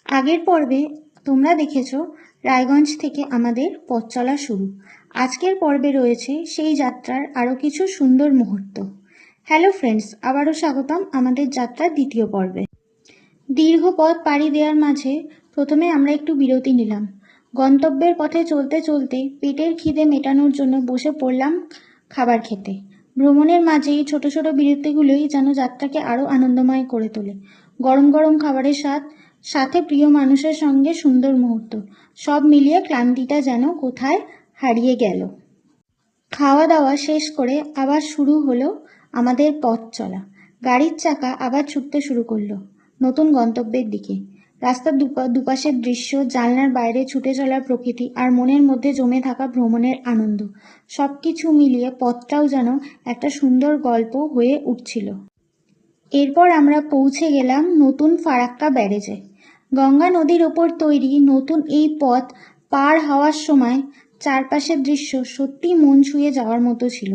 আগের পর্বে তোমরা দেখেছ রায়গঞ্জ থেকে আমাদের পথ চলা শুরু। আজকের পর্বে রয়েছে সেই যাত্রার আরও কিছু সুন্দর মুহূর্ত। হ্যালো ফ্রেন্ডস, আবারও স্বাগতম আমাদের যাত্রার দ্বিতীয় পর্বে। দীর্ঘ পথ পাড়ি দেওয়ার মাঝে প্রথমে আমরা একটু বিরতি নিলাম। গন্তব্যের পথে চলতে চলতে পেটের খিদে মেটানোর জন্য বসে পড়লাম খাবার খেতে। ভ্রমণের মাঝে এই ছোট ছোট বিরতিগুলোই যেন যাত্রাকে আরও আনন্দময় করে তোলে। গরম গরম খাবারের সাথে প্রিয় মানুষের সঙ্গে সুন্দর মুহূর্ত, সব মিলিয়ে ক্লান্তিটা যেন কোথায় হারিয়ে গেল। খাওয়া দাওয়া শেষ করে আবার শুরু হলো আমাদের পথ চলা। গাড়ির চাকা আবার ছুটতে শুরু করলো নতুন গন্তব্যের দিকে। রাস্তার দুপাশের দৃশ্য, জানলার বাইরে ছুটে চলা প্রকৃতি আর মনের মধ্যে জমে থাকা ভ্রমণের আনন্দ, সব কিছু মিলিয়ে পথটাও যেন একটা সুন্দর গল্প হয়ে উঠছিল। এরপর আমরা পৌঁছে গেলাম নতুন ফারাক্কা ব্যারেজে। গঙ্গা নদীর ওপর তৈরি নতুন এই পথ পার হওয়ার সময় চারপাশের দৃশ্য সত্যি মন ছুঁয়ে যাওয়ার মতো ছিল।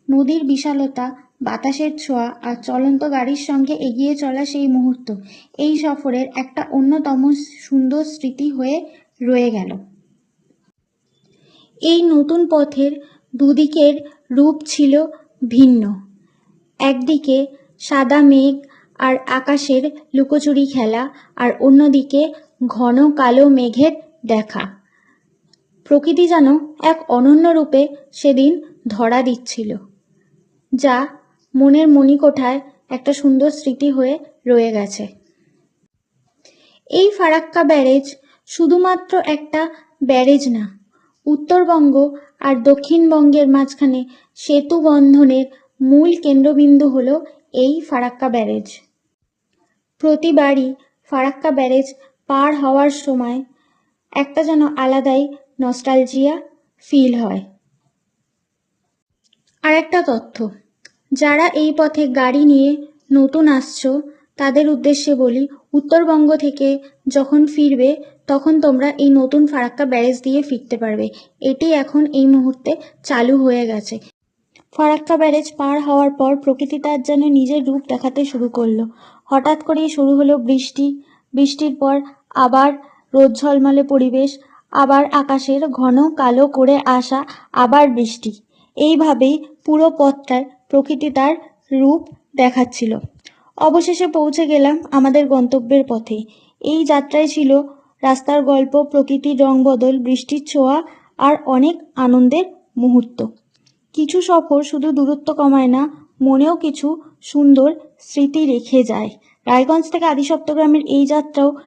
নদীর বিশালতা, বাতাসের ছোঁয়া আর চলন্ত গাড়ির সঙ্গে এগিয়ে চলা সেই মুহূর্ত এই সফরের একটা অন্যতম সুন্দর স্মৃতি হয়ে রয়ে গেল। এই নতুন পথের দুদিকের রূপ ছিল ভিন্ন। একদিকে সাদা মেঘ আর আকাশের লুকোচুরি খেলা, আর অন্যদিকে ঘন কালো মেঘের দেখা। প্রকৃতি যেন এক অনন্য রূপে সেদিন ধরা দিচ্ছিল, যা মনের মণিকোঠায় একটা সুন্দর স্মৃতি হয়ে রয়ে গেছে। এই ফারাক্কা ব্যারেজ শুধুমাত্র একটা ব্যারেজ না, উত্তরবঙ্গ আর দক্ষিণবঙ্গের মাঝখানে সেতু বন্ধনের মূল কেন্দ্রবিন্দু হলো এই ফারাক্কা ব্যারেজ। প্রতিবারই ফারাক্কা ব্যারেজ পার হওয়ার সময় একটা যেন আলাদাই নস্টালজিয়া ফিল হয়। আর একটা তথ্য, যারা এই পথে গাড়ি নিয়ে নতুন আসছো তাদের উদ্দেশ্যে বলি, উত্তরবঙ্গ থেকে যখন ফিরবে তখন তোমরা এই নতুন ফারাক্কা ব্যারেজ দিয়ে ফিরতে পারবে। এটি এখন এই মুহূর্তে চালু হয়ে গেছে। ফারাক্কা ব্যারেজ পার হওয়ার পর প্রকৃতি তার যেন নিজের রূপ দেখাতে শুরু করলো। হঠাৎ করেই শুরু হলো বৃষ্টি। বৃষ্টির পর আবার রোদ ঝলমলে পরিবেশ, আবার আকাশের ঘন কালো করে আসা, আবার বৃষ্টি। এইভাবেই পুরো পথটায় প্রকৃতি তার রূপ দেখাচ্ছিল। অবশেষে পৌঁছে গেলাম আমাদের গন্তব্যের পথে। এই যাত্রায় ছিল রাস্তার গল্প, প্রকৃতির রং বদল, বৃষ্টির ছোঁয়া আর অনেক আনন্দের মুহূর্ত। কিছু সফর শুধু দূরত্ব কমায় না, মনেও কিছু সুন্দর স্মৃতি রেখে যায়। রায়গঞ্জ থেকে আদিসপ্তগ্রামের এই যাত্রাও